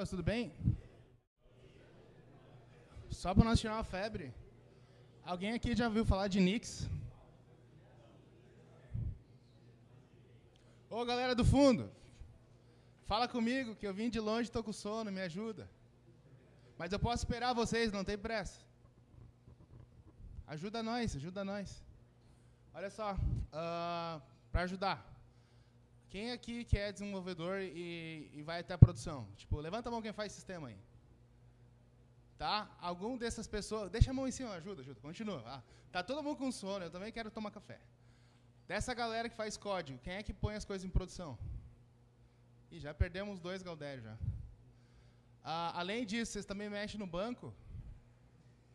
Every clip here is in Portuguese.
pessoas, tudo bem? Só para nós tirar uma febre. Alguém aqui já ouviu falar de Nix? Ô, galera do fundo, fala comigo que eu vim de longe e estou com sono, me ajuda. Mas eu posso esperar vocês, não tem pressa. Ajuda nós, ajuda nós. Olha só, para ajudar. Quem aqui que é desenvolvedor e vai até a produção? Tipo, levanta a mão quem faz sistema aí. Tá? Algum dessas pessoas... Deixa a mão em cima, ajuda, continua. Tá todo mundo com sono, eu também quero tomar café. Dessa galera que faz código, quem é que põe as coisas em produção? Ih, já perdemos 2 Galdério já. Além disso, vocês também mexem no banco?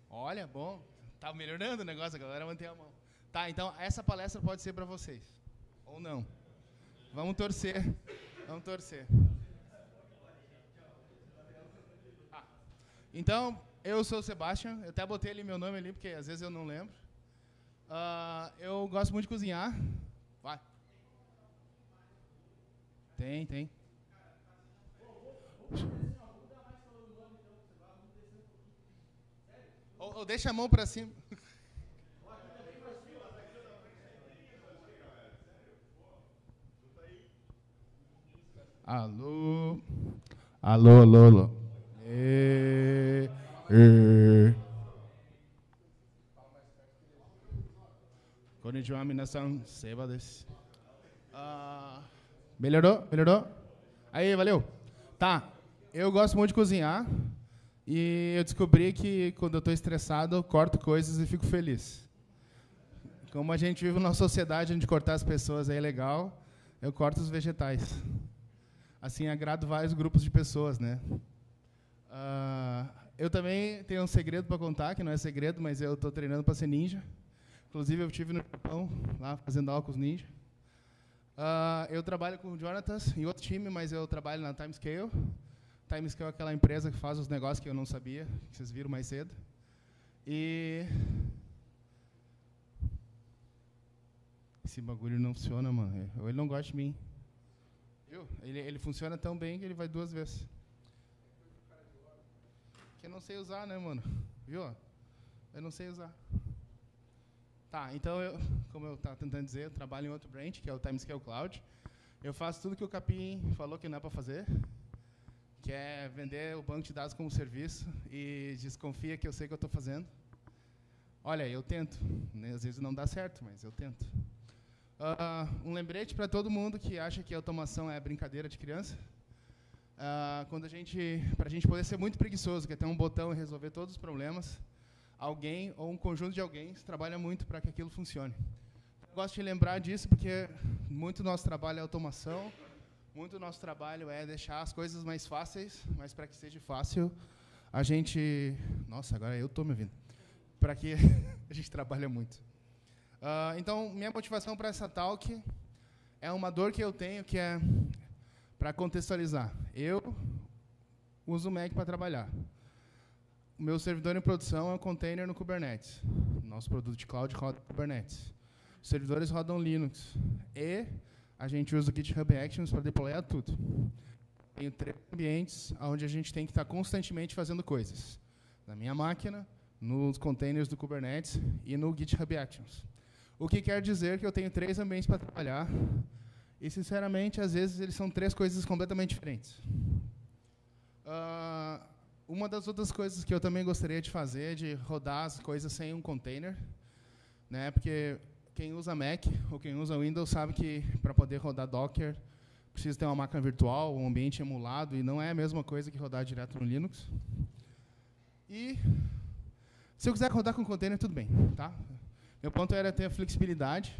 Olha, bom. Tá melhorando o negócio, a galera mantém a mão. Tá, então essa palestra pode ser para vocês. Ou não. Vamos torcer. Vamos torcer. Então, eu sou o Sebastian. Eu até botei ali meu nome ali, porque às vezes eu não lembro. Eu gosto muito de cozinhar. Vai. Tem. Ou deixa a mão para cima. Alô. Alô. Konnichiwa, minasan, seba desu. Melhorou? Aí, valeu. Tá, eu gosto muito de cozinhar e eu descobri que quando eu estou estressado eu corto coisas e fico feliz. Como a gente vive numa sociedade onde cortar as pessoas é legal, eu corto os vegetais. Assim, agrado vários grupos de pessoas, né? Eu também tenho um segredo para contar, que não é segredo, mas eu estou treinando para ser ninja. Inclusive, eu estive no Japão, lá, fazendo aula com os ninjas. Eu trabalho com o Jonatas em outro time, mas eu trabalho na Timescale. Timescale é aquela empresa que faz os negócios que eu não sabia, que vocês viram mais cedo. E... esse bagulho não funciona, mano. Ou ele não gosta de mim. Viu? Ele funciona tão bem que ele vai 2 vezes. Que eu não sei usar, né, mano? Viu? Eu não sei usar. Tá, então, como eu estava tentando dizer, eu trabalho em outro branch, que é o Timescale Cloud. Eu faço tudo que o Capim falou que não é para fazer, que é vender o banco de dados como serviço e desconfia que eu sei o que eu estou fazendo. Olha, eu tento. Né? Às vezes não dá certo, mas eu tento. Um lembrete para todo mundo que acha que automação é brincadeira de criança. Para a gente poder ser muito preguiçoso, que é ter um botão e resolver todos os problemas, alguém ou um conjunto de alguém trabalha muito para que aquilo funcione. Eu gosto de lembrar disso porque muito do nosso trabalho é automação, muito do nosso trabalho é deixar as coisas mais fáceis, mas para que seja fácil, a gente... Nossa, agora eu estou me ouvindo. Para que a gente trabalha muito. Então, minha motivação para essa talk é uma dor que eu tenho, que é, para contextualizar, eu uso o Mac para trabalhar. O meu servidor em produção é um container no Kubernetes. Nosso produto de cloud roda no Kubernetes. Os servidores rodam Linux. E a gente usa o GitHub Actions para deployar tudo. Tenho 3 ambientes onde a gente tem que estar constantemente fazendo coisas. Na minha máquina, nos containers do Kubernetes e no GitHub Actions. O que quer dizer que eu tenho 3 ambientes para trabalhar. E, sinceramente, às vezes, eles são 3 coisas completamente diferentes. Uma das outras coisas que eu também gostaria de fazer é de rodar as coisas sem um container, né? Porque quem usa Mac ou quem usa Windows sabe que para poder rodar Docker precisa ter uma máquina virtual, um ambiente emulado, e não é a mesma coisa que rodar direto no Linux. E se eu quiser rodar com container, tudo bem, tá? Meu ponto era ter a flexibilidade,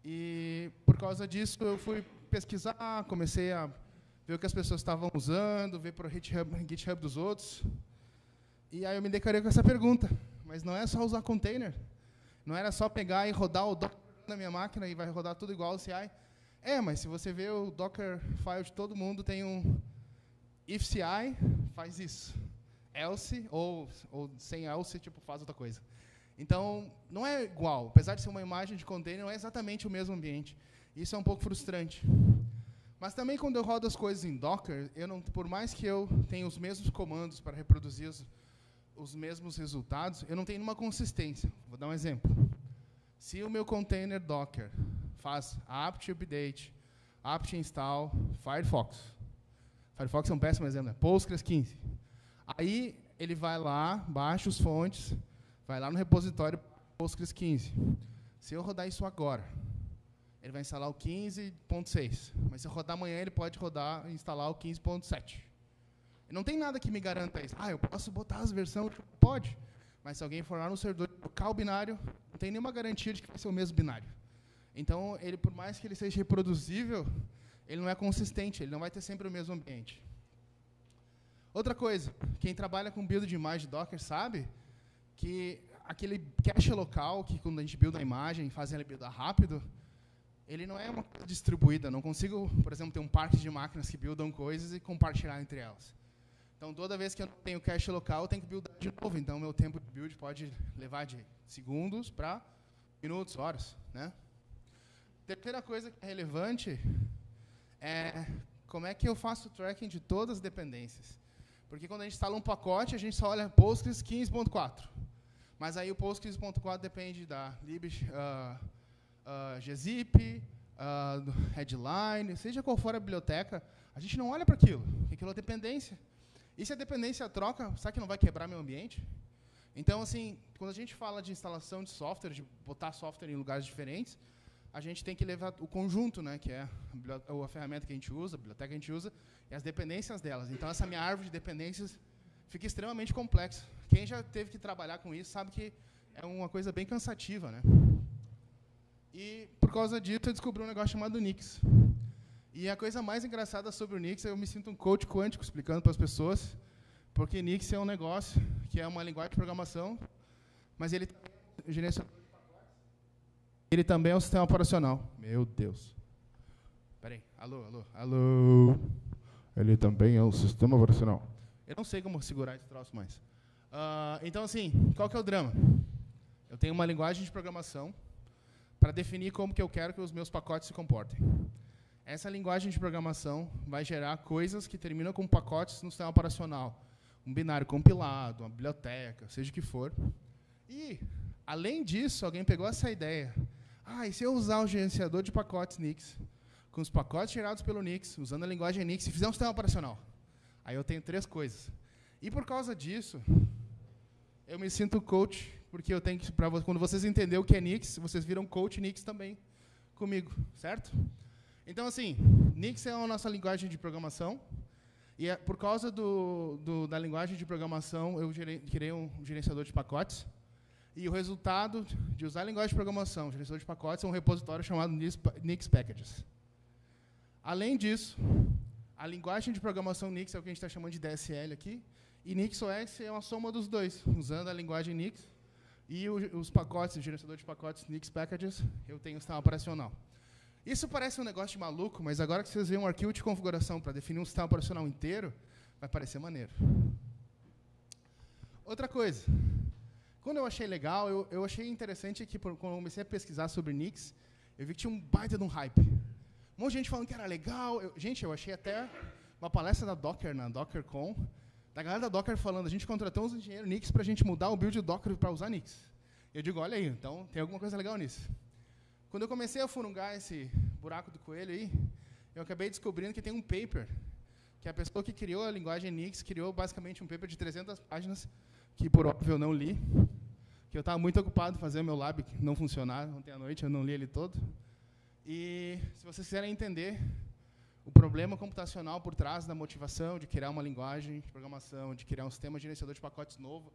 e por causa disso eu fui pesquisar, comecei a ver o que as pessoas estavam usando, ver para o GitHub dos outros. E aí eu me deparei com essa pergunta. Mas não é só usar container? Não era só pegar e rodar o Docker na minha máquina e vai rodar tudo igual ao CI? Mas se você vê o Docker file de todo mundo, tem um if CI, faz isso. Else, ou sem else, tipo, faz outra coisa. Então, não é igual. Apesar de ser uma imagem de container, não é exatamente o mesmo ambiente. Isso é um pouco frustrante. Mas também quando eu rodo as coisas em Docker, por mais que eu tenha os mesmos comandos para reproduzir os mesmos resultados, eu não tenho uma consistência. Vou dar um exemplo. Se o meu container Docker faz apt update, apt install, Firefox. Firefox é um péssimo exemplo, né? Postgres 15. Aí ele vai lá, baixa os fontes, vai lá no repositório Postgres 15. Se eu rodar isso agora, ele vai instalar o 15.6. Mas se eu rodar amanhã, ele pode instalar o 15.7. Não tem nada que me garanta isso. Eu posso botar as versões? Pode. Mas se alguém for lá no servidor e trocar o binário, não tem nenhuma garantia de que vai ser o mesmo binário. Então, ele, por mais que ele seja reproduzível, ele não é consistente, ele não vai ter sempre o mesmo ambiente. Outra coisa, quem trabalha com build de imagem de Docker sabe que aquele cache local, que quando a gente builda a imagem, faz ela buildar rápido, ele não é uma coisa distribuída. Não consigo, por exemplo, ter um parque de máquinas que buildam coisas e compartilhar entre elas. Então, toda vez que eu tenho cache local, eu tenho que buildar de novo. Então, meu tempo de build pode levar de segundos para minutos, horas, né? Terceira coisa que é relevante é como é que eu faço o tracking de todas as dependências. Porque quando a gente instala um pacote, a gente só olha Postgres 15.4. Mas aí o Postgres 15.4 depende da lib, gzip, do headline, seja qual for a biblioteca, a gente não olha para aquilo, porque aquilo é dependência. E se a dependência troca, será que não vai quebrar meu ambiente? Então, assim, quando a gente fala de instalação de software, de botar software em lugares diferentes, a gente tem que levar o conjunto, né, que é a ferramenta que a gente usa, a biblioteca que a gente usa, e as dependências delas. Então, essa minha árvore de dependências fica extremamente complexa. Quem já teve que trabalhar com isso sabe que é uma coisa bem cansativa, né? E, por causa disso, eu descobri um negócio chamado Nix. E a coisa mais engraçada sobre o Nix, eu me sinto um coach quântico explicando para as pessoas, porque Nix é um negócio que é uma linguagem de programação, mas ele também é um sistema operacional. Meu Deus. Espera aí. Alô. Ele também é um sistema operacional. Eu não sei como segurar esse troço mais. Então, assim, qual que é o drama? Eu tenho uma linguagem de programação para definir como que eu quero que os meus pacotes se comportem. Essa linguagem de programação vai gerar coisas que terminam com pacotes no sistema operacional. Um binário compilado, uma biblioteca, seja o que for. E, além disso, alguém pegou essa ideia. E se eu usar o gerenciador de pacotes Nix, com os pacotes gerados pelo Nix, usando a linguagem Nix, e fizer um sistema operacional? Aí eu tenho 3 coisas. E, por causa disso, eu me sinto coach, porque eu tenho que, quando vocês entenderem o que é Nix, vocês viram coach Nix também comigo, certo? Então, assim, Nix é a nossa linguagem de programação, e por causa da linguagem de programação, eu criei um gerenciador de pacotes, e o resultado de usar a linguagem de programação, gerenciador de pacotes, é um repositório chamado Nix Packages. Além disso, a linguagem de programação Nix é o que a gente está chamando de DSL aqui, e NixOS é uma soma dos dois. Usando a linguagem Nix e os pacotes, o gerenciador de pacotes Nix Packages, eu tenho o sistema operacional. Isso parece um negócio de maluco, mas agora que vocês veem um arquivo de configuração para definir um sistema operacional inteiro, vai parecer maneiro. Outra coisa, quando eu achei legal, eu achei interessante que, quando eu comecei a pesquisar sobre Nix, eu vi que tinha um baita de um hype. Um monte de gente falando que era legal. Eu achei até uma palestra da Docker, na DockerCon, da galera da Docker falando, a gente contratou uns engenheiros Nix para a gente mudar o build do Docker para usar Nix. Eu digo, olha aí, então tem alguma coisa legal nisso. Quando eu comecei a furungar esse buraco do coelho aí, eu acabei descobrindo que tem um paper, que a pessoa que criou a linguagem Nix criou basicamente um paper de 300 páginas, que por óbvio eu não li, que eu estava muito ocupado em fazer o meu lab não funcionar ontem à noite, eu não li ele todo. E se vocês quiserem entender o problema computacional por trás da motivação de criar uma linguagem de programação, de criar um sistema de gerenciador de pacotes novo,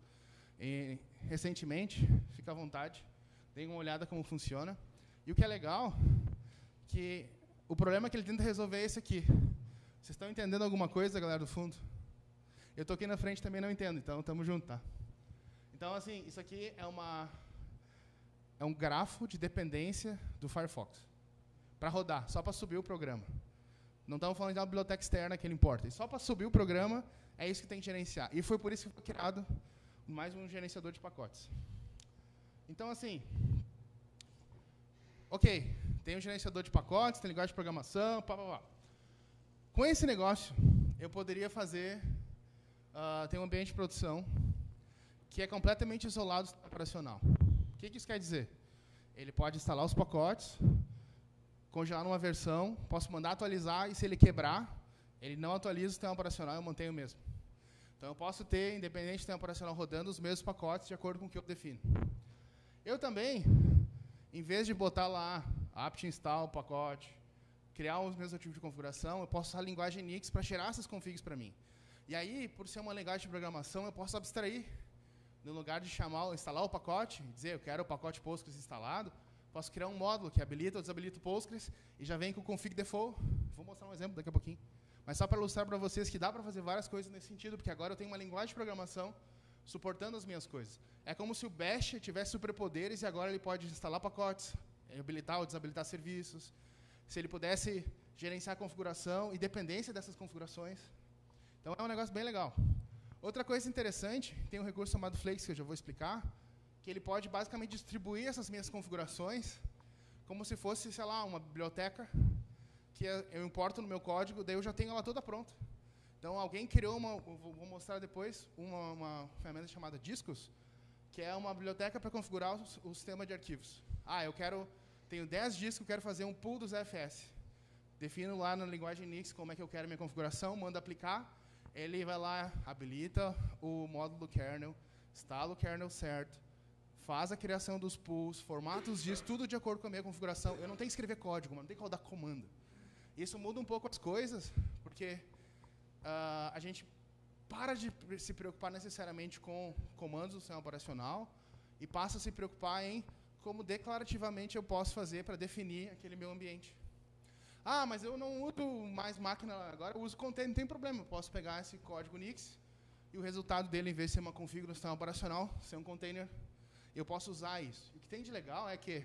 recentemente, fica à vontade, deem uma olhada como funciona. E o que é legal, que o problema que ele tenta resolver é esse aqui. Vocês estão entendendo alguma coisa, galera do fundo? Eu estou aqui na frente também não entendo, então estamos juntos, tá? Então, assim, isso aqui é um grafo de dependência do Firefox. Para rodar, só para subir o programa. Não estamos falando de uma biblioteca externa que ele importa. E só para subir o programa, é isso que tem que gerenciar. E foi por isso que foi criado mais um gerenciador de pacotes. Então, assim, ok, tem um gerenciador de pacotes, tem linguagem de programação, pá. Com esse negócio, eu poderia fazer, tem um ambiente de produção que é completamente isolado do sistema operacional. O que isso quer dizer? Ele pode instalar os pacotes, congelar numa versão, posso mandar atualizar, e se ele quebrar, ele não atualiza o sistema operacional, eu mantenho o mesmo. Então, eu posso ter, independente do sistema operacional rodando, os mesmos pacotes de acordo com o que eu defino. Eu também, em vez de botar lá apt install pacote, criar os meus arquivos de configuração, eu posso usar a linguagem Nix para gerar essas configs para mim. E aí, por ser uma linguagem de programação, eu posso abstrair. No lugar de instalar o pacote, dizer eu quero o pacote Postgres instalado, posso criar um módulo que habilita ou desabilita o Postgres e já vem com o config default. Vou mostrar um exemplo daqui a pouquinho. Mas só para ilustrar para vocês que dá para fazer várias coisas nesse sentido, porque agora eu tenho uma linguagem de programação suportando as minhas coisas. É como se o Bash tivesse superpoderes e agora ele pode instalar pacotes, habilitar ou desabilitar serviços, se ele pudesse gerenciar a configuração e dependência dessas configurações. Então é um negócio bem legal. Outra coisa interessante, tem um recurso chamado Flakes, que eu já vou explicar, que ele pode basicamente distribuir essas minhas configurações como se fosse, sei lá, uma biblioteca que eu importo no meu código, daí eu já tenho ela toda pronta. Então, alguém criou vou mostrar depois, uma ferramenta chamada Discos, que é uma biblioteca para configurar o sistema de arquivos. Tenho 10 discos, quero fazer um pool dos FS. Defino lá na linguagem Nix como é que eu quero minha configuração, mando aplicar, ele vai lá, habilita o módulo do kernel, instala o kernel certo, faz a criação dos pools, formata os discos, tudo de acordo com a minha configuração. Eu não tenho que escrever código, não tenho que rodar comando. Isso muda um pouco as coisas, porque a gente para de se preocupar necessariamente com comandos do sistema operacional e passa a se preocupar em como declarativamente eu posso fazer para definir aquele meu ambiente. Mas eu não uso mais máquina agora, eu uso container, não tem problema. Eu posso pegar esse código Nix e o resultado dele, em vez de ser uma config no sistema operacional, ser um container, eu posso usar isso. O que tem de legal é que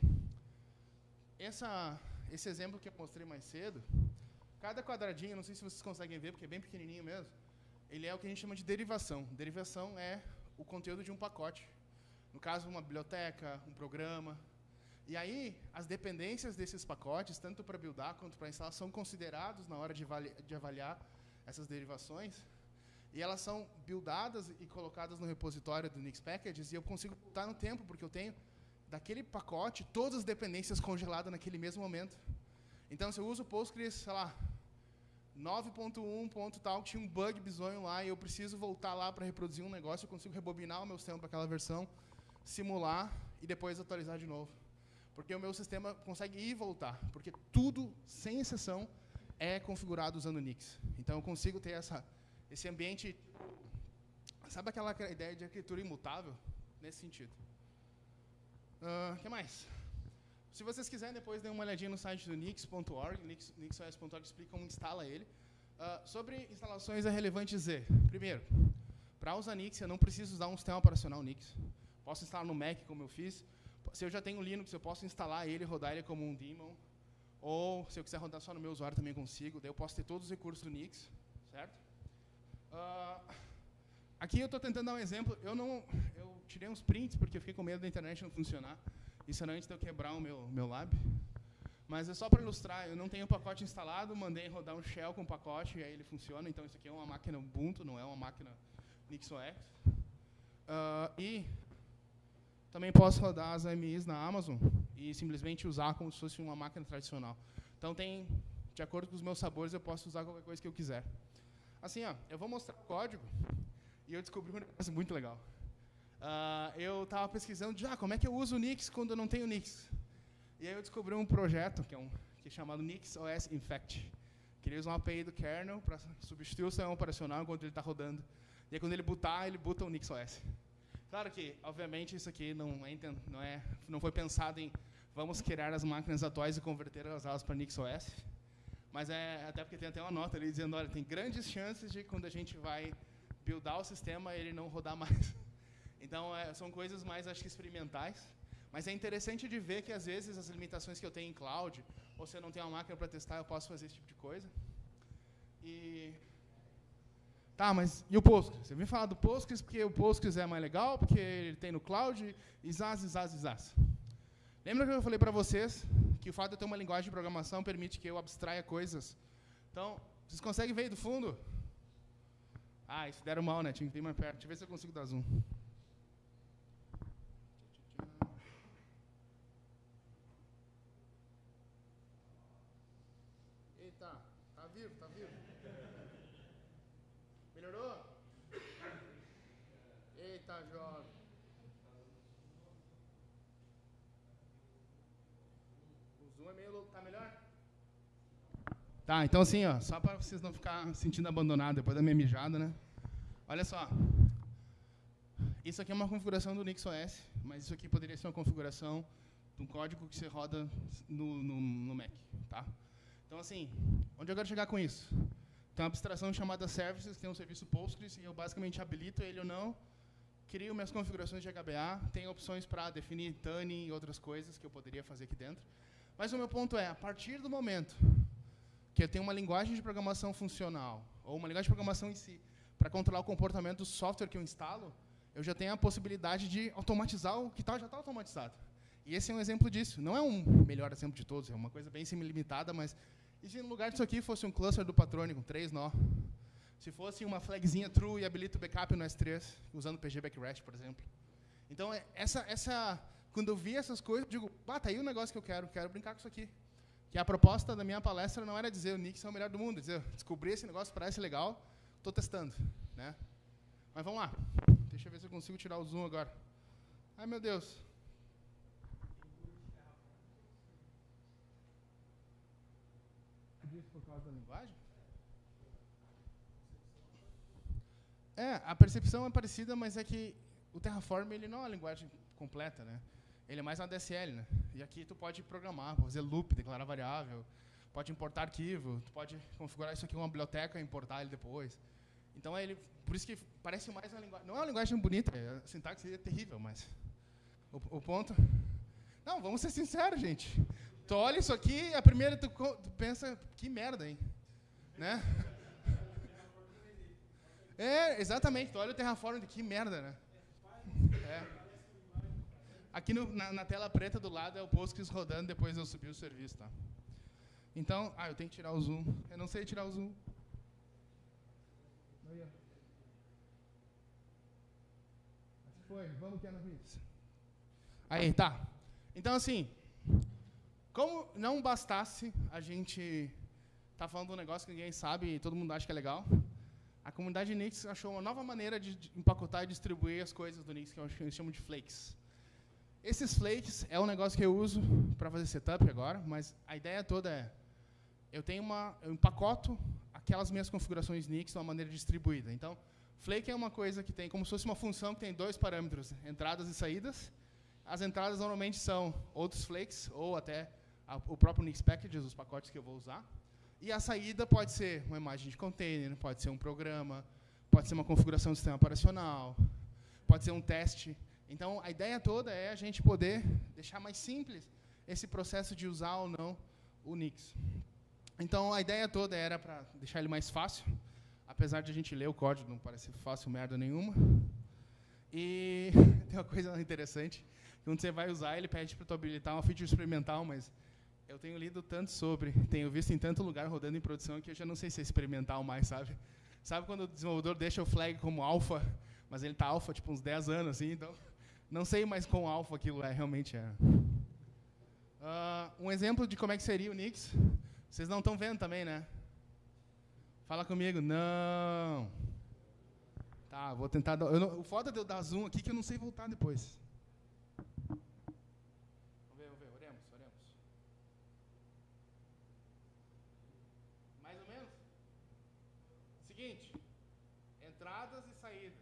esse exemplo que eu mostrei mais cedo, cada quadradinho, não sei se vocês conseguem ver, porque é bem pequenininho mesmo, ele é o que a gente chama de derivação. Derivação é o conteúdo de um pacote. No caso, uma biblioteca, um programa. E aí, as dependências desses pacotes, tanto para buildar quanto para instalar, são considerados na hora de avaliar essas derivações. E elas são buildadas e colocadas no repositório do Nix Packages, e eu consigo voltar no tempo, porque eu tenho, daquele pacote, todas as dependências congeladas naquele mesmo momento. Então, se eu uso o Postgres, sei lá, 9.1, tal, tinha um bug bizonho lá, e eu preciso voltar lá para reproduzir um negócio, eu consigo rebobinar o meu sistema para aquela versão, simular e depois atualizar de novo. Porque o meu sistema consegue ir e voltar, porque tudo, sem exceção, é configurado usando Nix. Então, eu consigo ter esse ambiente... Sabe aquela ideia de arquitetura imutável? Nesse sentido. O que mais? Se vocês quiserem, depois dê uma olhadinha no site do nix.org, nixos.org explica como instala ele. Sobre instalações é relevante dizer, primeiro, para usar Nix, eu não preciso usar um sistema operacional Nix. Posso instalar no Mac, como eu fiz. Se eu já tenho Linux, eu posso instalar ele e rodar ele como um daemon. Ou, se eu quiser rodar só no meu usuário, também consigo. Daí eu posso ter todos os recursos do Nix, certo? Aqui eu estou tentando dar um exemplo. Eu tirei uns prints, porque eu fiquei com medo da internet não funcionar. Isso era antes de eu quebrar o meu lab. Mas é só para ilustrar, eu não tenho o pacote instalado, mandei rodar um shell com o pacote, e aí ele funciona. Então, isso aqui é uma máquina Ubuntu, não é uma máquina NixOS. E também posso rodar as AMIs na Amazon e simplesmente usar como se fosse uma máquina tradicional. Então, de acordo com os meus sabores, eu posso usar qualquer coisa que eu quiser. Assim, eu vou mostrar o código e eu descobri um negócio muito legal. Eu estava pesquisando como é que eu uso o Nix quando eu não tenho Nix. E aí eu descobri um projeto que é chamado NixOS Infect, que ele usa uma API do kernel para substituir o sistema operacional enquanto ele está rodando. E aí, quando ele bootar, ele boota o NixOS. Claro que, obviamente, isso aqui não foi pensado em vamos criar as máquinas atuais e converter elas para NixOS, mas até porque tem até uma nota ali dizendo, olha, tem grandes chances de quando a gente vai buildar o sistema, ele não rodar mais. Então, são coisas mais, acho que, experimentais, mas é interessante de ver que, às vezes, as limitações que eu tenho em cloud, ou se eu não tenho uma máquina para testar, eu posso fazer esse tipo de coisa. Mas e o Postgres? Eu vim falar do Postgres porque o Postgres é mais legal, porque ele tem no cloud, e zaz. Lembra que eu falei para vocês que o fato de eu ter uma linguagem de programação permite que eu abstraia coisas? Então, Vocês conseguem ver aí do fundo? Ah, isso deram mal, né? Tinha que vir mais perto. Deixa eu ver se eu consigo dar zoom. Eita, tá vivo, tá vivo. Melhorou? Eita, jovem. O zoom é meio louco. Tá melhor? Tá, então assim, ó, só para vocês não ficarem sentindo abandonados depois da minha mijada, né? Olha só. Isso aqui é uma configuração do NixOS, mas isso aqui poderia ser uma configuração de um código que você roda no Mac, tá? Então, assim, onde eu quero chegar com isso? Tem uma abstração chamada Services, que tem um serviço Postgres, e eu basicamente habilito ele ou não, crio minhas configurações de HBA, tem opções para definir tuning e outras coisas que eu poderia fazer aqui dentro. Mas o meu ponto é, a partir do momento que eu tenho uma linguagem de programação funcional, ou uma linguagem de programação em si, para controlar o comportamento do software que eu instalo, eu já tenho a possibilidade de automatizar o que já está automatizado. E esse é um exemplo disso. Não é um melhor exemplo de todos, é uma coisa bem limitada, mas e se no lugar disso aqui fosse um cluster do Patrone com 3 nó? Se fosse uma flagzinha true e habilita o backup no S3, usando o PG Backrest, por exemplo. Então, quando eu vi essas coisas, eu digo, tá aí o negócio que eu quero brincar com isso aqui. Que a proposta da minha palestra não era dizer o Nix é o melhor do mundo, dizer, descobri esse negócio, parece legal, estou testando, né? Mas vamos lá. Deixa eu ver se eu consigo tirar o zoom agora. Ai, meu Deus. Isso por causa da linguagem? A percepção é parecida, mas é que o Terraform ele não é uma linguagem completa, né? Ele é mais uma DSL, né? E aqui tu pode programar, fazer loop, declarar variável, pode importar arquivo, tu pode configurar isso aqui com uma biblioteca e importar ele depois. Então, por isso que parece mais uma linguagem... Não é uma linguagem bonita, a sintaxe é terrível, mas... O ponto... Não, vamos ser sinceros, gente. Tu olha isso aqui, a primeira tu pensa, que merda, hein? Né? Exatamente. Tu olha o Terraform, que merda, né? Aqui na tela preta do lado é o Postgres rodando, depois eu subi o serviço, tá? Então, eu tenho que tirar o zoom. Eu não sei tirar o zoom. Foi, vamos que é no vídeo. Aí, tá. Então, assim, como não bastasse a gente tá falando de um negócio que ninguém sabe e todo mundo acha que é legal, a comunidade Nix achou uma nova maneira de empacotar e distribuir as coisas do Nix, que eles chamam de flakes. Esses flakes é um negócio que eu uso para fazer setup agora, mas a ideia toda é, eu empacoto aquelas minhas configurações Nix de uma maneira distribuída. Então, flake é uma coisa que tem como se fosse uma função que tem 2 parâmetros, entradas e saídas. As entradas normalmente são outros flakes, ou até o próprio Nix Packages, os pacotes que eu vou usar. E a saída pode ser uma imagem de container, pode ser um programa, pode ser uma configuração do sistema operacional, pode ser um teste. Então, a ideia toda é a gente poder deixar mais simples esse processo de usar ou não o Nix. Então, a ideia toda era para deixar ele mais fácil, apesar de a gente ler o código, não parecer fácil merda nenhuma. E tem uma coisa interessante, quando você vai usar, ele pede para tu habilitar uma feature experimental, mas eu tenho lido tanto sobre, tenho visto em tanto lugar rodando em produção que eu já não sei se é experimental mais, sabe? Sabe quando o desenvolvedor deixa o flag como alpha, mas ele está alpha tipo uns 10 anos, assim, então não sei mais quão alpha aquilo realmente é. Um exemplo de como é que seria o Nix, vocês não estão vendo também, né? Fala comigo, não. Tá, vou tentar dar... o foda de eu dar zoom aqui é que eu não sei voltar depois. Vamos ver, oremos. Mais ou menos? Seguinte, entradas e saídas.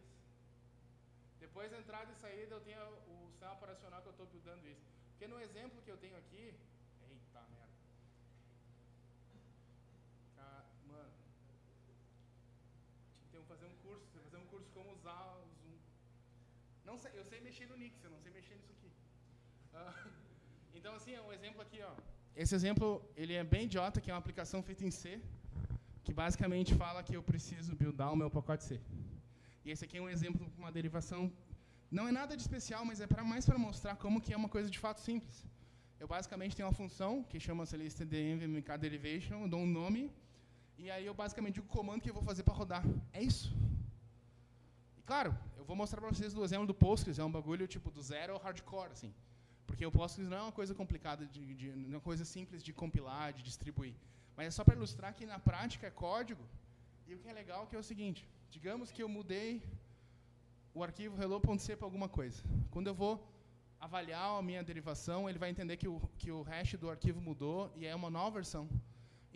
Depois da entrada e saída eu tenho o sistema operacional que eu estou buildando isso. Porque no exemplo que eu tenho aqui... Eita, merda. Mano. Tinha que fazer um curso como usar o Zoom. Não sei, eu sei mexer no Nix, eu não sei mexer nisso aqui. Então, assim, um exemplo aqui, ó. Esse exemplo, ele é bem idiota, que é uma aplicação feita em C, que basicamente fala que eu preciso buildar o meu pacote C. E esse aqui é um exemplo de uma derivação. Não é nada de especial, mas é mais para mostrar como que é uma coisa de fato simples. Eu basicamente tenho uma função que chama-se stdmvmk derivation, eu dou um nome, e aí eu basicamente digo o comando que eu vou fazer para rodar. É isso. E claro, eu vou mostrar para vocês do exemplo do Postgres, é um bagulho tipo do zero ao hardcore, assim. Porque o Postgres não é uma coisa complicada, não é uma coisa simples de compilar, de distribuir. Mas é só para ilustrar que na prática é código. E o que é legal que é o seguinte, digamos que eu mudei o arquivo hello.c para alguma coisa. Quando eu vou avaliar a minha derivação, ele vai entender que o hash do arquivo mudou e é uma nova versão.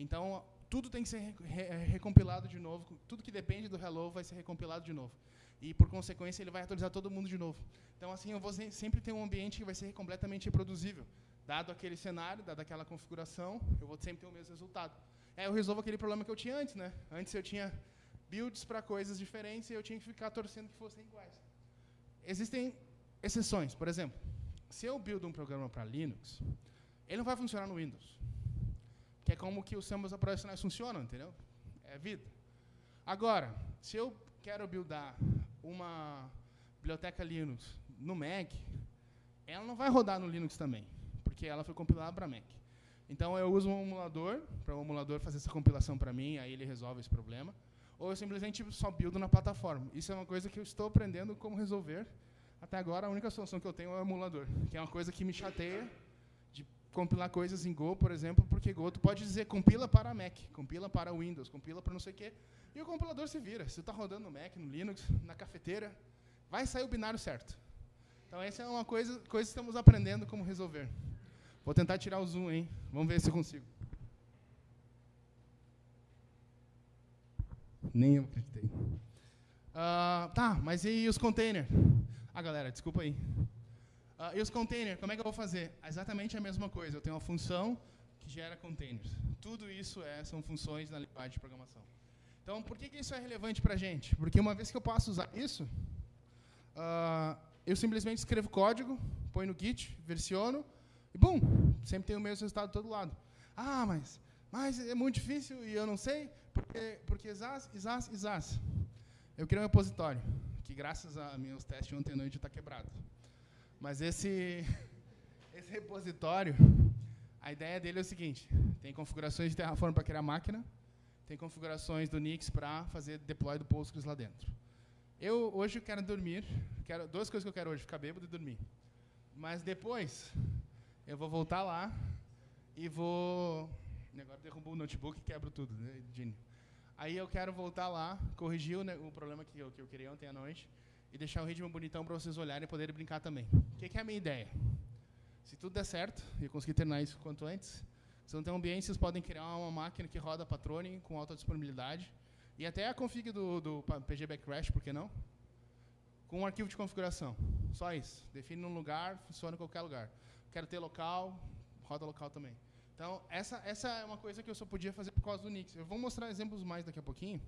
Então, tudo tem que ser recompilado de novo. Tudo que depende do hello vai ser recompilado de novo. E, por consequência, ele vai atualizar todo mundo de novo. Então, assim, eu vou sempre ter um ambiente que vai ser completamente reproduzível. Dado aquele cenário, dada aquela configuração, eu vou sempre ter o mesmo resultado. Eu resolvo aquele problema que eu tinha antes, né? Antes eu tinha builds para coisas diferentes e eu tinha que ficar torcendo que fossem iguais. Existem exceções. Por exemplo, se eu build um programa para Linux, ele não vai funcionar no Windows. Que é como que os sistemas operacionais funcionam, entendeu? É vida. Agora, se eu quero buildar uma biblioteca Linux no Mac, ela não vai rodar no Linux também, porque ela foi compilada para Mac. Então, eu uso um emulador, para o emulador fazer essa compilação para mim, aí ele resolve esse problema. Ou eu simplesmente só buildo na plataforma. Isso é uma coisa que eu estou aprendendo como resolver. Até agora, a única solução que eu tenho é o emulador, que é uma coisa que me chateia de compilar coisas em Go, por exemplo, porque Go tu pode dizer compila para Mac, compila para Windows, compila para não sei o quê, e o compilador se vira. Se tu está rodando no Mac, no Linux, na cafeteira, vai sair o binário certo. Então, essa é uma coisa que estamos aprendendo como resolver. Vou tentar tirar o zoom, hein? Vamos ver se eu consigo. Nem eu acreditei. Tá, mas e os containers? Galera, desculpa aí. E os containers, como é que eu vou fazer? Exatamente a mesma coisa. Eu tenho uma função que gera containers. Tudo isso são funções na linguagem de programação. Então, por que isso é relevante para a gente? Porque uma vez que eu passo a usar isso, eu simplesmente escrevo código, ponho no Git, versiono, e bum, sempre tem o mesmo resultado do todo lado. Mas é muito difícil e eu não sei, porque exas. Eu criei um repositório, que graças a meus testes ontem à noite está quebrado. Mas esse repositório, a ideia dele é o seguinte, tem configurações de Terraform para criar máquina, tem configurações do Nix para fazer deploy do Postgres lá dentro. Hoje eu quero dormir, duas coisas que eu quero hoje, ficar bêbado e dormir. Mas depois, eu vou voltar lá e vou... Agora derrubou o notebook e quebro tudo, né, Gini? Aí eu quero voltar lá, corrigir o problema que eu criei ontem à noite e deixar o ritmo bonitão para vocês olharem e poderem brincar também. O que é a minha ideia? Se tudo der certo, e eu conseguir terminar isso quanto antes, vocês vão ter um ambiente, vocês podem criar uma máquina que roda Patrone com alta disponibilidade e até a config do PG Backcrash, por que não? Com um arquivo de configuração. Só isso. Define num lugar, funciona em qualquer lugar. Quero ter local, roda local também. Então, essa é uma coisa que eu só podia fazer por causa do Nix. Eu vou mostrar exemplos mais daqui a pouquinho.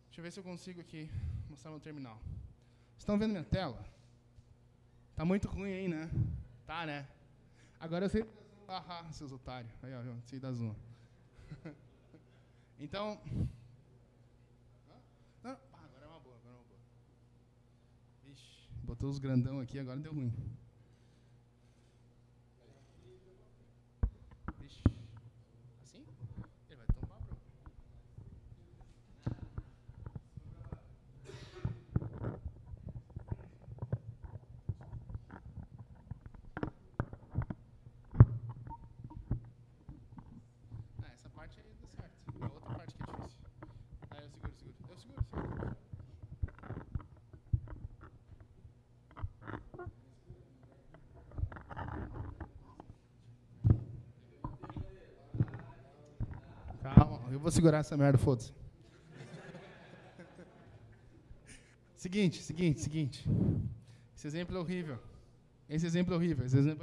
Deixa eu ver se eu consigo aqui mostrar meu terminal. Vocês estão vendo minha tela? Tá muito ruim aí, né? Tá, né? Agora eu sei... seus otários. Aí, ó, sei da zona. Então... agora é uma boa, Ixi, botou os grandão aqui, agora deu ruim. Assim? Ele vai tombar, bro. Essa parte aí deu certo. A outra parte que é difícil. Eu seguro. Eu seguro. Calma, eu vou segurar essa merda, foda-se. Seguinte. Esse exemplo é horrível. Esse exemplo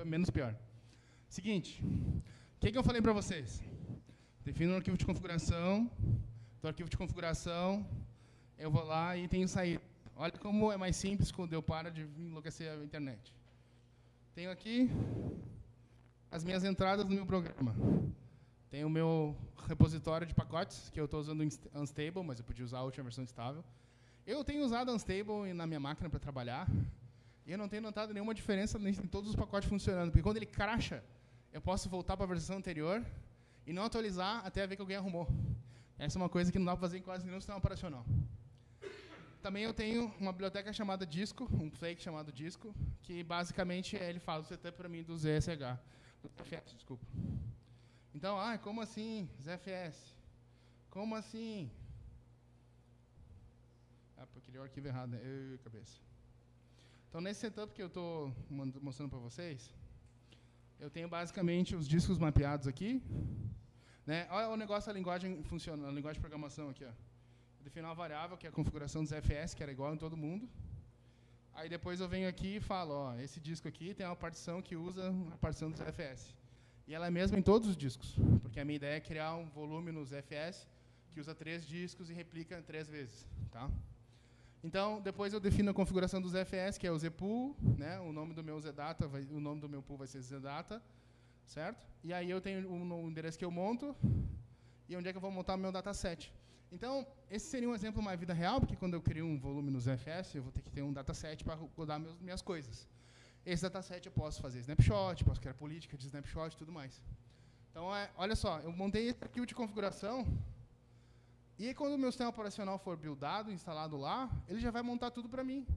é menos pior. Seguinte, o que eu falei para vocês? Defino um arquivo de configuração. Do arquivo de configuração, eu vou lá e tenho saída. Olha como é mais simples quando eu paro de enlouquecer a internet. Tenho aqui as minhas entradas no meu programa. Tenho o meu repositório de pacotes, que eu estou usando Unstable, mas eu podia usar a última versão estável. Eu tenho usado Unstable na minha máquina para trabalhar, e eu não tenho notado nenhuma diferença em todos os pacotes funcionando, porque quando ele crasha, eu posso voltar para a versão anterior e não atualizar até ver que alguém arrumou. Essa é uma coisa que não dá para fazer em quase nenhum sistema operacional. Também eu tenho uma biblioteca chamada Disco, um flake chamado Disco, que basicamente ele faz o setup para mim do ZSH. Do ZFS, desculpa. Então, como assim, ZFS? Como assim? Eu queria o arquivo errado, né? Cabeça. Então, nesse setup que eu estou mostrando para vocês, eu tenho basicamente os discos mapeados aqui. Né? Olha o negócio da linguagem funciona, a linguagem de programação aqui. Ó. Eu defino uma variável, que é a configuração do ZFS, que era igual em todo mundo. Aí depois eu venho aqui e falo, esse disco aqui tem uma partição que usa a partição do ZFS. E ela é a mesma em todos os discos, porque a minha ideia é criar um volume no ZFS que usa 3 discos e replica 3 vezes. Tá? Então, depois eu defino a configuração do ZFS, que é o zpool, né? O nome do meu zdata, o nome do meu pool vai ser zdata, certo? E aí eu tenho o endereço que eu monto e onde é que eu vou montar o meu dataset. Então, esse seria um exemplo mais vida real, porque quando eu crio um volume no ZFS, eu vou ter que ter um dataset para rodar minhas coisas. Esse dataset eu posso fazer snapshot, posso criar política de snapshot e tudo mais. Então, olha só, eu montei esse arquivo de configuração e aí, quando o meu sistema operacional for buildado, instalado lá, ele já vai montar tudo para mim.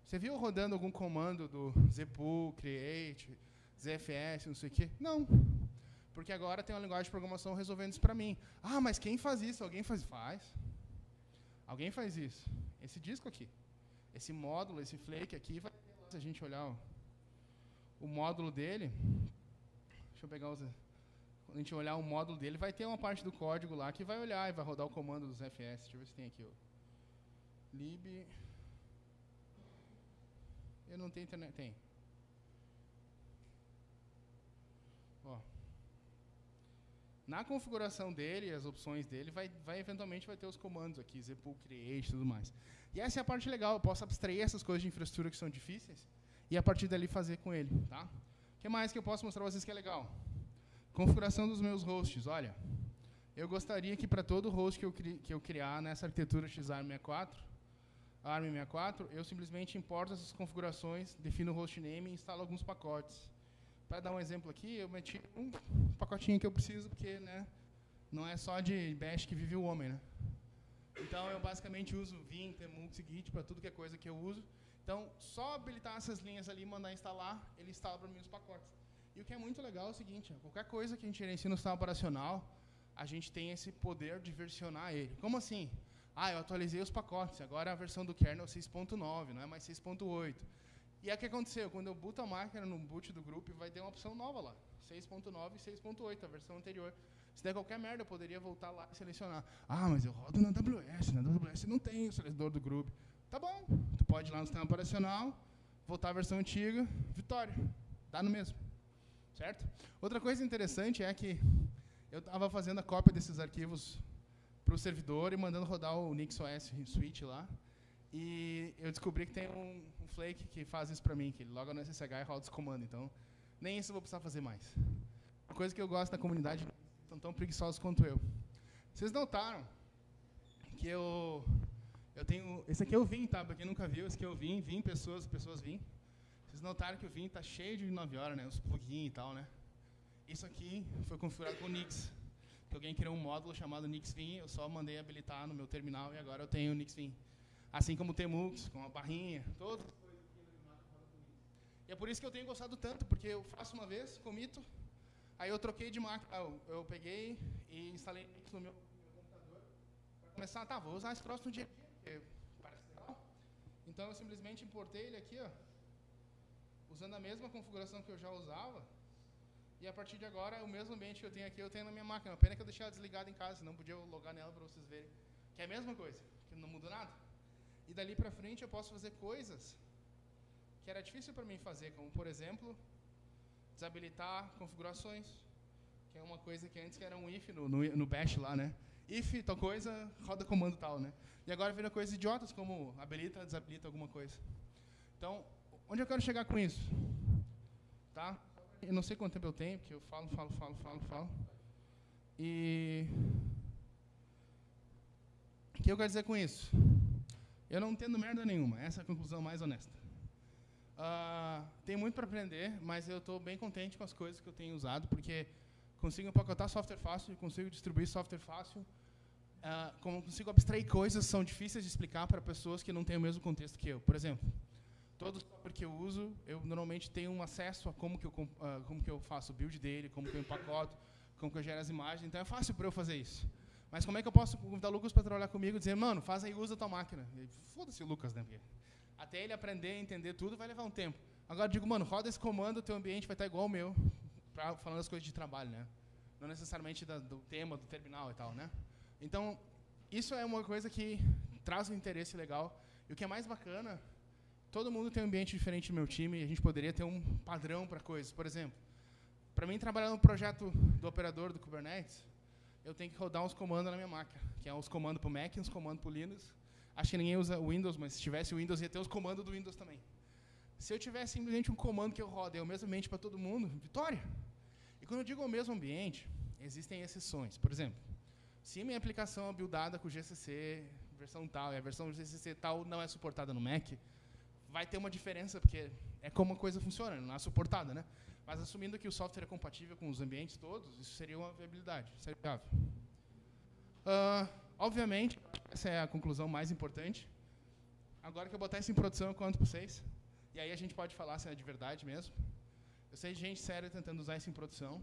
Você viu rodando algum comando do zpool, create, ZFS, não sei o quê? Não. Porque agora tem uma linguagem de programação resolvendo isso para mim. Mas quem faz isso? Alguém faz? Faz. Alguém faz isso. Esse disco aqui. Esse módulo, esse flake aqui, vai ter lá, se a gente olhar o módulo dele. Deixa eu pegar os... Quando a gente olhar o módulo dele, vai ter uma parte do código lá que vai olhar e vai rodar o comando dos FS. Deixa eu ver se tem aqui. Lib... Eu não tenho internet. Tem. Na configuração dele, as opções dele, eventualmente vai ter os comandos aqui, zpool, create e tudo mais. E essa é a parte legal, eu posso abstrair essas coisas de infraestrutura que são difíceis e a partir dali fazer com ele. Tá? O que mais que eu posso mostrar para vocês que é legal? Configuração dos meus hosts. Olha, eu gostaria que para todo host que eu criar nessa arquitetura XARM64, ARM64, eu simplesmente importo essas configurações, defino o hostname e instalo alguns pacotes. Para dar um exemplo aqui, eu meti um pacotinho que eu preciso, porque não é só de bash que vive o homem. Né? Então, eu basicamente uso Vim, Tmux e Git para tudo que é coisa que eu uso. Então, só habilitar essas linhas ali e mandar instalar, ele instala para mim os pacotes. E o que é muito legal é o seguinte, qualquer coisa que a gente gerencia no sistema operacional, a gente tem esse poder de versionar ele. Como assim? Eu atualizei os pacotes, agora a versão do kernel é 6.9, não é mais 6.8. E aí o que aconteceu? Quando eu boto a máquina no boot do grupo, vai ter uma opção nova lá. 6.9 e 6.8, a versão anterior. Se der qualquer merda, eu poderia voltar lá e selecionar. Mas eu rodo na AWS. Na AWS não tem o selecionador do grupo. Tá bom. Tu pode ir lá no sistema operacional, voltar à versão antiga, vitória. Dá no mesmo. Certo? Outra coisa interessante é que eu estava fazendo a cópia desses arquivos para o servidor e mandando rodar o NixOS Switch lá. E eu descobri que tem um flake que faz isso para mim, que ele loga no SSH e roda os comandos. Então, nem isso eu vou precisar fazer mais. Uma coisa que eu gosto da comunidade, são tão preguiçosos quanto eu. Vocês notaram que eu tenho... Esse aqui é o Vim, tá? Para quem nunca viu, esse aqui é o Vim, pessoas Vim. Vocês notaram que o Vim está cheio de 9 horas, né? Os plugins e tal, né? Isso aqui foi configurado com o Nix. Que alguém criou um módulo chamado NixVim, eu só mandei habilitar no meu terminal e agora eu tenho o NixVim. Assim como o Tmux, com a barrinha, todas as coisas aqui no máquina rodam com Nix. E é por isso que eu tenho gostado tanto, porque eu faço uma vez, comito, aí eu troquei de máquina, eu peguei e instalei Nix no meu computador, para começar, vou usar esse troço no dia a dia, porque parece legal. Então eu simplesmente importei ele aqui, usando a mesma configuração que eu já usava, e a partir de agora, o mesmo ambiente que eu tenho aqui, eu tenho na minha máquina. Pena que eu deixei ela desligada em casa, senão podia logar nela para vocês verem. Que é a mesma coisa, que não muda nada. E dali para frente eu posso fazer coisas que era difícil para mim fazer, como, por exemplo, desabilitar configurações, que é uma coisa que antes era um if no bash lá, né? If tal coisa, roda comando tal, né? E agora vira coisas idiotas, como habilita, desabilita alguma coisa. Então, onde eu quero chegar com isso? Tá? Eu não sei quanto tempo eu tenho, porque eu falo. E o que eu quero dizer com isso? Eu não entendo merda nenhuma. Essa é a conclusão mais honesta. Tem muito para aprender, mas eu estou bem contente com as coisas que eu tenho usado, porque consigo empacotar software fácil, consigo distribuir software fácil. consigo abstrair coisas que são difíceis de explicar para pessoas que não têm o mesmo contexto que eu. Por exemplo, todo software que eu uso, eu normalmente tenho um acesso a como que eu faço o build dele, como que eu empacoto, como que eu gero as imagens. Então é fácil para eu fazer isso. Mas como é que eu posso convidar o Lucas para trabalhar comigo e dizer, mano, faz aí, usa a tua máquina. Foda-se o Lucas, né? Porque até ele aprender a entender tudo vai levar um tempo. Agora eu digo, mano, roda esse comando, o teu ambiente vai estar igual ao meu, falando as coisas de trabalho, né? Não necessariamente do tema, do terminal e tal, né? Então, isso é uma coisa que traz um interesse legal. E o que é mais bacana, todo mundo tem um ambiente diferente no meu time e a gente poderia ter um padrão para coisas. Por exemplo, para mim trabalhar no projeto do operador do Kubernetes, eu tenho que rodar uns comandos na minha máquina, que é uns comandos para o Mac e uns comandos para o Linux. Acho que ninguém usa o Windows, mas se tivesse o Windows, ia ter os comandos do Windows também. Se eu tivesse simplesmente um comando que eu rodo, é o mesmo ambiente para todo mundo, vitória! E quando eu digo o mesmo ambiente, existem exceções. Por exemplo, se minha aplicação é buildada com GCC, versão tal, e a versão GCC tal não é suportada no Mac, vai ter uma diferença, porque é como a coisa funciona, não é suportada, né? Mas assumindo que o software é compatível com os ambientes todos, isso seria uma viabilidade, seria viável. Obviamente, essa é a conclusão mais importante. Agora que eu botar isso em produção, eu conto para vocês. E aí a gente pode falar se é de verdade mesmo. Eu sei de gente séria tentando usar isso em produção.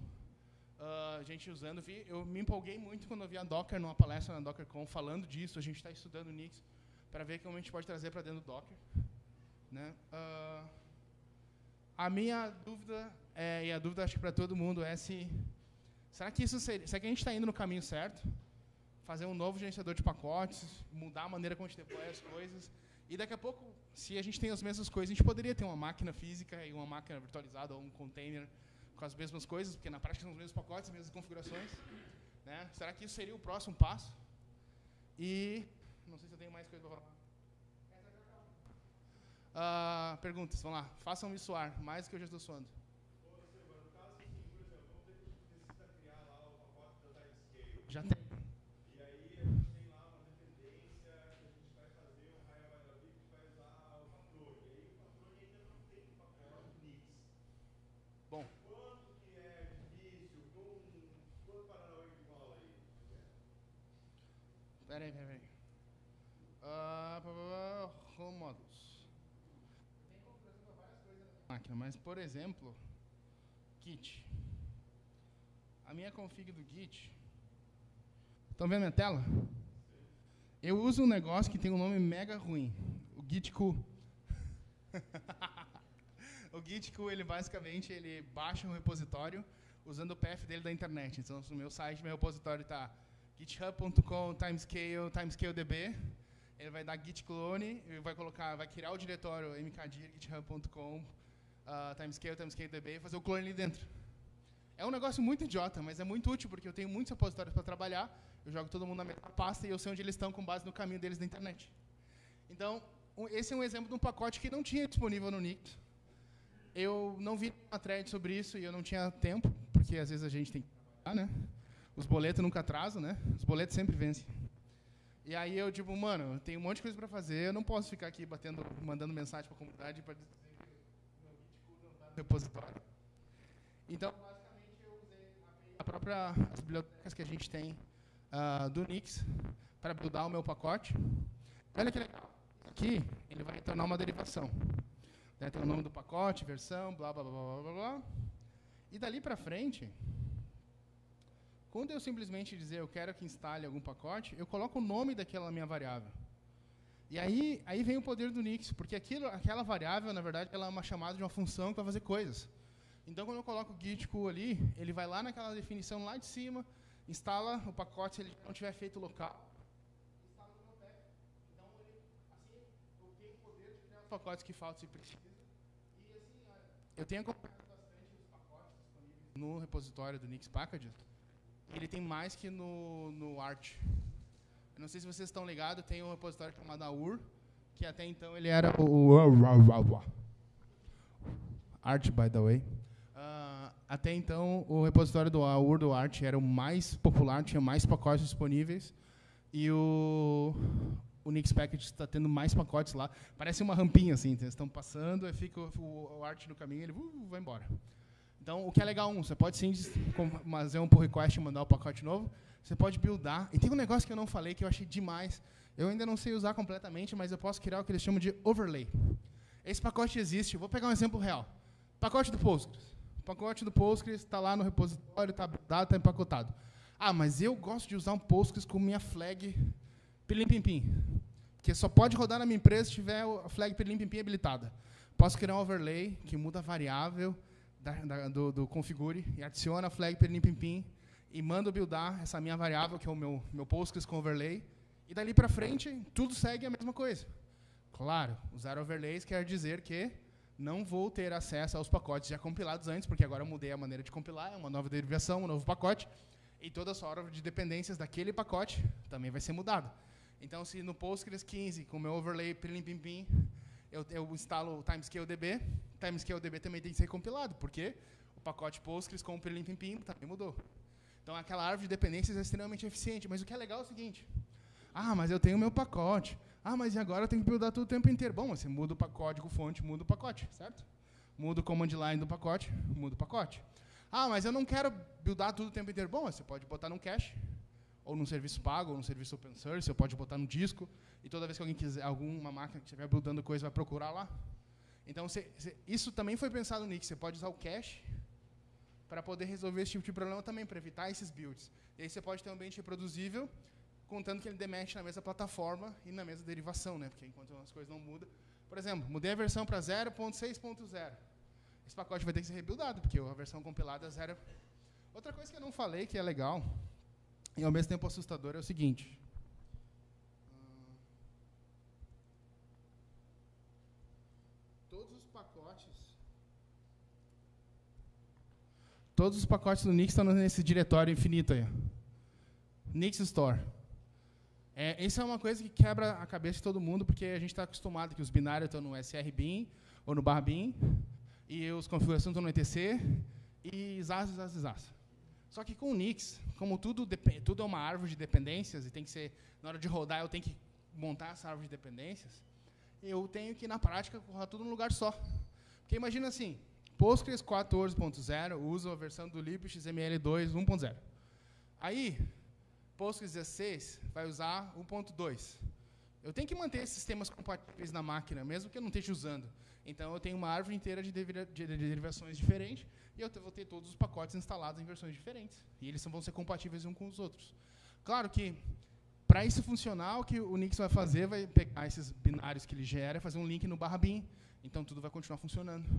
Gente usando. Eu me empolguei muito quando eu vi a Docker numa palestra na DockerCon falando disso. A gente está estudando o Nix para ver como a gente pode trazer para dentro do Docker. Né? A minha dúvida, e a dúvida acho que para todo mundo, é será que será que a gente está indo no caminho certo? Fazer um novo gerenciador de pacotes, mudar a maneira como a gente deploya as coisas. E daqui a pouco, se a gente tem as mesmas coisas, a gente poderia ter uma máquina física e uma máquina virtualizada ou um container com as mesmas coisas, porque na prática são os mesmos pacotes, as mesmas configurações. Né? Será que isso seria o próximo passo? E não sei se eu tenho mais coisa para falar. Perguntas, vamos lá. Façam-me suar, mais do que eu já estou suando. Já tem. E aí a gente tem lá uma dependência que a gente vai fazer um high availability que vai usar o patrone. E aí o patrone ainda não tem o pacote Nix. Bom. Quanto que é difícil? Quanto Paranauê que rola aí? Peraí. Home models. Tem configuração para várias coisas na máquina, mas, por exemplo, Git. A minha config do Git. Estão vendo minha tela? Eu uso um negócio que tem um nome mega ruim. O Gitku. O Gitku, ele basicamente baixa um repositório usando o path dele da internet. Então, no meu site, meu repositório está github.com timescaledb. Ele vai dar git clone, ele vai criar o diretório mkdir github.com timescaledb e fazer o clone ali dentro. É um negócio muito idiota, mas é muito útil, porque eu tenho muitos repositórios para trabalhar, eu jogo todo mundo na mesma pasta e eu sei onde eles estão com base no caminho deles na internet. Então, esse é um exemplo de um pacote que não tinha disponível no Nix. Eu não vi uma thread sobre isso e eu não tinha tempo, porque às vezes a gente tem que trabalhar, né? Os boletos nunca atrasam, né? Os boletos sempre vencem. E aí eu digo, mano, eu tenho um monte de coisa para fazer, eu não posso ficar aqui mandando mensagem para a comunidade para dizer que o meu Git não está no repositório. Então, as bibliotecas que a gente tem do Nix para buildar o meu pacote. Olha que legal. Aqui, ele vai retornar uma derivação. Tem o nome do pacote, versão, blá, blá, blá, blá, blá, blá. E dali para frente, quando eu simplesmente dizer eu quero que instale algum pacote, eu coloco o nome daquela minha variável. E aí vem o poder do Nix, porque aquela variável, na verdade, ela é uma chamada de uma função que vai fazer coisas. Então, quando eu coloco o gitku ali, ele vai lá naquela definição lá de cima, instala o pacote se ele não tiver feito local, instala no meu pack. Então, assim, eu tenho o poder de criar os pacotes que faltam se precisa. E assim, eu tenho acompanhado bastante os pacotes disponíveis no repositório do Nix Packages. Ele tem mais que no Arch. Eu não sei se vocês estão ligados, tem um repositório chamado AUR, que até então ele era o Arch, by the way. Até então, o repositório do AUR do Arch era o mais popular, tinha mais pacotes disponíveis. E o Nix Package está tendo mais pacotes lá. Parece uma rampinha, assim. Eles estão passando, aí fica o Arch no caminho e ele vai embora. Então, o que é legal, você pode sim fazer um pull request e mandar o pacote novo. Você pode buildar. E tem um negócio que eu não falei, que eu achei demais. Eu ainda não sei usar completamente, mas eu posso criar o que eles chamam de overlay. Esse pacote existe. Vou pegar um exemplo real. Pacote do Postgres. O pacote do Postgres está lá no repositório, está buildado, está empacotado. Ah, mas eu gosto de usar um Postgres com minha flag pilim-pim-pim. Porque só pode rodar na minha empresa se tiver a flag pilim-pim-pim habilitada. Posso criar um overlay que muda a variável do configure e adiciona a flag pilim-pim-pim e mando buildar essa minha variável, que é o meu Postgres com overlay. E dali para frente, tudo segue a mesma coisa. Claro, usar overlays quer dizer que não vou ter acesso aos pacotes já compilados antes, porque agora eu mudei a maneira de compilar, é uma nova derivação, um novo pacote, e toda a sua hora de dependências daquele pacote também vai ser mudada. Então, se no Postgres 15, com o meu overlay pilim-pim-pim, eu instalo o timescale.db, timescale.db também tem que ser compilado, porque o pacote Postgres com o pilim-pim-pim também mudou. Então, aquela árvore de dependências é extremamente eficiente, mas o que é legal é o seguinte, mas eu tenho o meu pacote, mas e agora eu tenho que buildar tudo o tempo inteiro. Bom, você muda o código-fonte, muda o pacote, certo? Muda o command line do pacote, muda o pacote. Mas eu não quero buildar tudo o tempo inteiro. Bom, você pode botar num cache, ou num serviço pago, ou num serviço open source, você pode botar no disco, e toda vez que alguém quiser, alguma máquina que estiver buildando coisa, vai procurar lá. Então, isso também foi pensado no Nix. Você pode usar o cache para poder resolver esse tipo de problema também, para evitar esses builds. E aí você pode ter um ambiente reproduzível, contando que ele demete na mesma plataforma e na mesma derivação, né? Porque enquanto as coisas não mudam. Por exemplo, mudei a versão para 0.6.0. Esse pacote vai ter que ser rebuildado, porque a versão compilada é 0. Outra coisa que eu não falei, que é legal, e ao mesmo tempo assustador, é o seguinte. Todos os pacotes do Nix estão nesse diretório infinito aí. Nix Store. Isso é uma coisa que quebra a cabeça de todo mundo, porque a gente está acostumado que os binários estão no SRBin ou no barbin, e as configurações estão no etc, e zaz. Só que com o Nix, como tudo é uma árvore de dependências, e tem que ser, na hora de rodar, eu tenho que montar essa árvore de dependências, eu tenho que, na prática, colocar tudo num lugar só. Porque imagina assim, Postgres 14.0 usa a versão do lib XML2 1.0. Aí, Postgres 16 vai usar 1.2. Eu tenho que manter esses sistemas compatíveis na máquina, mesmo que eu não esteja usando. Então, eu tenho uma árvore inteira de derivações diferentes, e eu vou ter todos os pacotes instalados em versões diferentes. E eles vão ser compatíveis uns com os outros. Claro que, para isso funcionar, o que o Nix vai fazer, vai pegar esses binários que ele gera e fazer um link no /bin. Então, tudo vai continuar funcionando.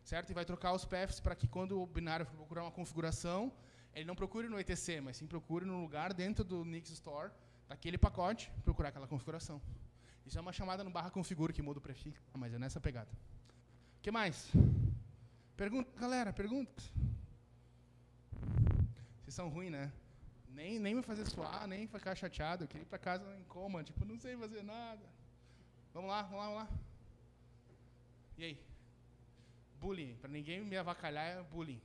Certo? E vai trocar os paths para que, quando o binário for procurar uma configuração, ele não procure no etc, mas sim procure no lugar dentro do Nix Store, daquele pacote, procurar aquela configuração. Isso é uma chamada no /configure, que muda o prefixo, mas é nessa pegada. O que mais? Pergunta, galera, perguntas? Vocês são ruins, né? Nem me fazer suar, nem ficar chateado. Eu queria ir para casa em coma, tipo, não sei fazer nada. Vamos lá. E aí? Bullying. Para ninguém me avacalhar, é bullying. O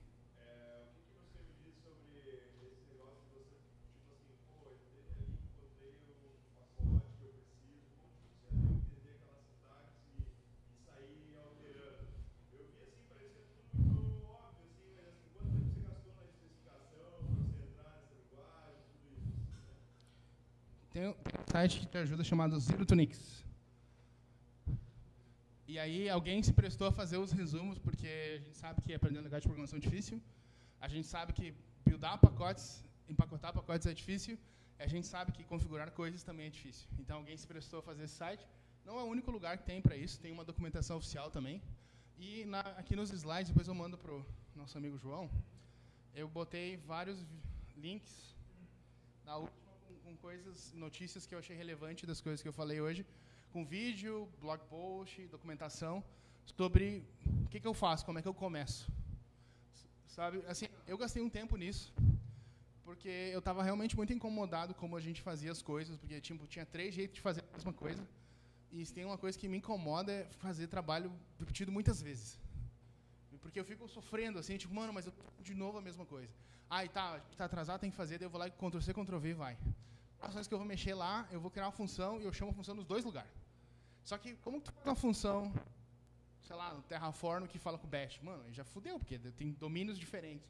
que você me diz sobre esse negócio de você, tipo assim, eu entrei ali, encontrei o pacote que eu preciso, como que você entender aquela sintaxe e sair alterando? Eu vi assim, parecia tudo muito óbvio, assim, mas assim, quanto tempo você gastou na especificação, para você entrar nessa linguagem, tudo isso? Tem um site que te ajuda chamado Zero to Nix. E aí alguém se prestou a fazer os resumos, porque a gente sabe que aprender linguagem de programação é difícil, a gente sabe que buildar pacotes, empacotar pacotes é difícil, a gente sabe que configurar coisas também é difícil. Então alguém se prestou a fazer esse site. Não é o único lugar que tem para isso, tem uma documentação oficial também. E aqui nos slides, depois eu mando para o nosso amigo João, eu botei vários links na última com coisas, notícias que eu achei relevante das coisas que eu falei hoje, com vídeo, blog post, documentação, sobre o que eu faço, como é que eu começo. Sabe, assim, eu gastei um tempo nisso, porque eu estava realmente muito incomodado como a gente fazia as coisas, porque tipo, tinha 3 jeitos de fazer a mesma coisa, e se tem uma coisa que me incomoda é fazer trabalho repetido muitas vezes. Porque eu fico sofrendo, assim, tipo, mano, mas eu tô de novo a mesma coisa. E tá atrasado, tem que fazer, daí eu vou lá e Ctrl+C, Ctrl+V e vai. As ações que eu vou mexer lá, eu vou criar uma função e eu chamo a função nos 2 lugares. Só que, como tu faz uma função sei lá, no Terraform que fala com o Bash. Mano, aí já fudeu, porque tem domínios diferentes.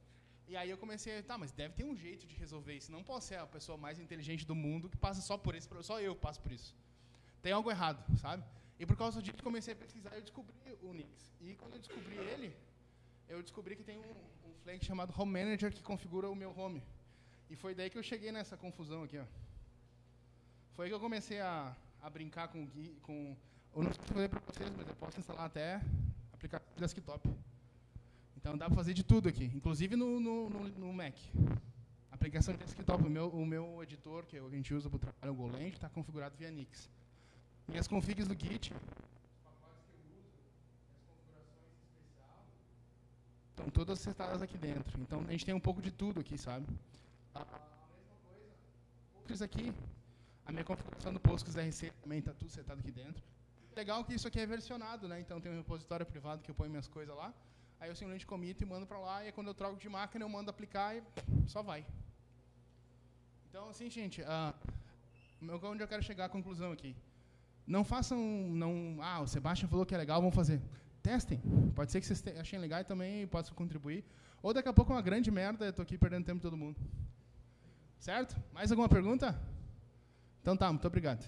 E aí eu comecei, tá, mas deve ter um jeito de resolver isso. Não posso ser a pessoa mais inteligente do mundo que passa só por isso, só eu passo por isso. Tem algo errado, sabe? E por causa disso, comecei a pesquisar e eu descobri o Nix. E quando eu descobri ele, eu descobri que tem um flake chamado Home Manager que configura o meu home. E foi daí que eu cheguei nessa confusão aqui, ó. Foi aí que eu comecei a brincar com... Eu não sei fazer para vocês, mas eu posso instalar até aplicativo de desktop. Então dá para fazer de tudo aqui, inclusive no Mac. Aplicação de desktop, o meu editor, que a gente usa para o trabalho, o Golang, está configurado via Nix. E as configs do Git, os pacotes que eu uso, as configurações especiais, estão todas setadas aqui dentro. Então a gente tem um pouco de tudo aqui, sabe? A mesma coisa, Postgres aqui, a minha configuração do Postgres RC também está tudo setado aqui dentro. Legal que isso aqui é versionado, né? Então tem um repositório privado que eu ponho minhas coisas lá. Aí eu simplesmente comito e mando para lá, e quando eu troco de máquina, eu mando aplicar e só vai. Então, assim, gente, onde eu quero chegar à conclusão aqui? Não façam, o Sebastião falou que é legal, vamos fazer. Testem. Pode ser que vocês achem legal e também possam contribuir. Ou daqui a pouco é uma grande merda, eu estou aqui perdendo tempo de todo mundo. Certo? Mais alguma pergunta? Então tá, muito obrigado.